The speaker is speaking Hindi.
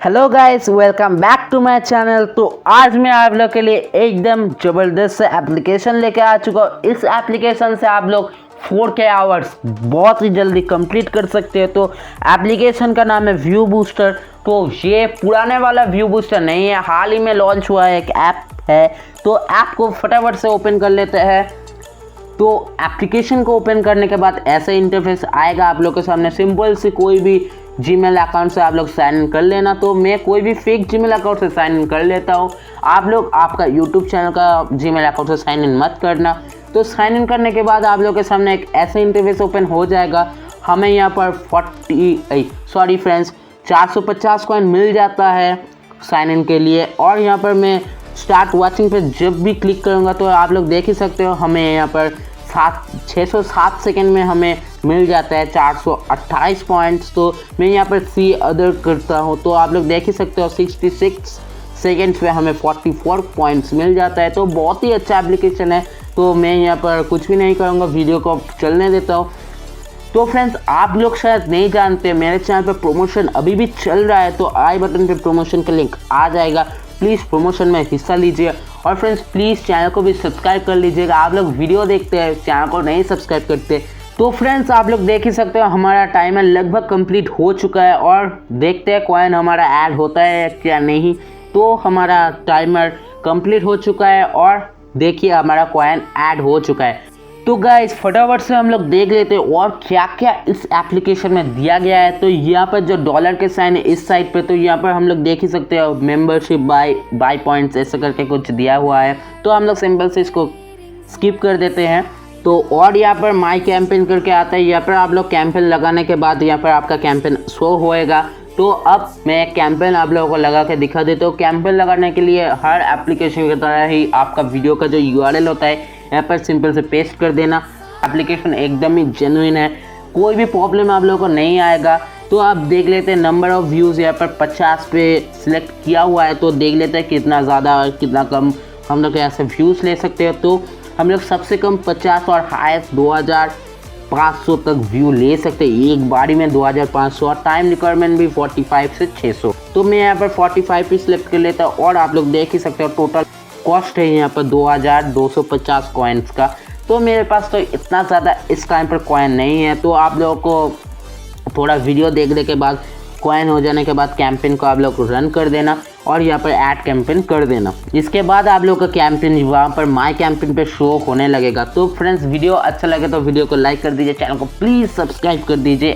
Hello guys, welcome back to my channel. तो आज मैं आप लोग के लिए एकदम ज़बरदस्त एप्लीकेशन लेके आ चुका हूँ। इस एप्लीकेशन से आप लोग 4K आवर्स बहुत ही जल्दी कंप्लीट कर सकते हो। तो एप्लीकेशन का नाम है व्यू बूस्टर। तो ये पुराने वाला व्यू बूस्टर नहीं है, हाल ही में लॉन्च हुआ है, एक ऐप है। तो ऐप को फटाफट से ओपन कर लेते हैं। तो एप्लीकेशन को ओपन करने के बाद ऐसा इंटरफेस आएगा आप लोग के सामने। सिंपल से कोई भी जीमेल अकाउंट से आप लोग साइन इन कर लेना। तो मैं कोई भी फेक जीमेल अकाउंट से साइन इन कर लेता हूँ। आप लोग आपका यूट्यूब चैनल का जीमेल अकाउंट से साइन इन मत करना। तो साइन इन करने के बाद आप लोग के सामने एक ऐसा इंटरफेस ओपन हो जाएगा। हमें यहाँ पर 450 कॉइन मिल जाता है साइन इन के लिए। और यहाँ पर मैं स्टार्ट वॉचिंग पे जब भी क्लिक करूँगा तो आप लोग देख ही सकते हो, हमें यहाँ पर 607 सेकेंड में हमें मिल जाता है 428 पॉइंट्स। तो मैं यहाँ पर सी अदर करता हूँ तो आप लोग देख ही सकते हो 66 सेकेंड्स में हमें 44 पॉइंट्स मिल जाता है। तो बहुत ही अच्छा एप्लीकेशन है। तो मैं यहाँ पर कुछ भी नहीं करूँगा, वीडियो को चलने देता हूँ। तो फ्रेंड्स, आप लोग शायद नहीं जानते, मेरे चैनल पर प्रमोशन अभी भी चल रहा है। तो आई बटन पे प्रमोशन का लिंक आ जाएगा, प्लीज़ प्रमोशन में हिस्सा लीजिए। और फ्रेंड्स, प्लीज़ चैनल को भी सब्सक्राइब कर लीजिएगा। आप लोग वीडियो देखते हैं, चैनल को नहीं सब्सक्राइब करते। तो फ्रेंड्स, आप लोग देख ही सकते हो हमारा टाइमर लगभग कंप्लीट हो चुका है। और देखते हैं कॉइन हमारा ऐड होता है क्या नहीं। तो हमारा टाइमर कंप्लीट हो चुका है और देखिए हमारा कॉइन ऐड हो चुका है। तो गाइस, फटाफट से हम लोग देख लेते हैं और क्या क्या इस एप्लीकेशन में दिया गया है। तो यहाँ पर जो डॉलर के साइन है इस साइड पे, तो यहाँ पर हम लोग देख ही सकते हो मेंबरशिप बाय पॉइंट्स ऐसा करके कुछ दिया हुआ है। तो हम लोग सिंपल से इसको स्किप कर देते हैं। तो और यहाँ पर माई कैंपेन करके आता है। यहाँ पर आप लोग कैंपेन लगाने के बाद यहाँ पर आपका कैंपेन शो होएगा। तो अब मैं कैंपेन आप लोगों को लगा के दिखा देता हूँ। कैंपेन लगाने के लिए हर एप्लीकेशन की तरह ही आपका वीडियो का जो URL होता है यहाँ पर सिंपल से पेस्ट कर देना। एप्लीकेशन एकदम ही जेन्युइन है, कोई भी प्रॉब्लम आप लोगों को नहीं आएगा। तो आप देख लेते हैं नंबर ऑफ़ व्यूज़ यहाँ पर 50 पे सिलेक्ट किया हुआ है। तो देख लेते हैं कितना ज़्यादा और कितना कम हम लोग ऐसे व्यूज़ ले सकते हैं। तो हम लोग सबसे कम 50 और हाईएस्ट 2500 तक व्यू ले सकते हैं एक बारी में, 2500। और टाइम रिक्वायरमेंट भी 45 से 600। तो मैं यहाँ पर 45 पे सिलेक्ट कर लेता हूँ। और आप लोग देख ही सकते हो टोटल कॉस्ट है यहाँ पर 2250 कॉइन्स का। तो मेरे पास तो इतना ज़्यादा इस टाइम पर कॉइन नहीं है। तो आप लोगों को थोड़ा वीडियो देखने के बाद कॉइन हो जाने के बाद कैंपेन को आप लोग रन कर देना और यहाँ पर ऐड कैंपेन कर देना। इसके बाद आप लोग का कैंपेन वहाँ पर माई कैंपेन पे शो होने लगेगा। तो फ्रेंड्स, वीडियो अच्छा लगे तो वीडियो को लाइक कर दीजिए, चैनल को प्लीज़ सब्सक्राइब कर दीजिए।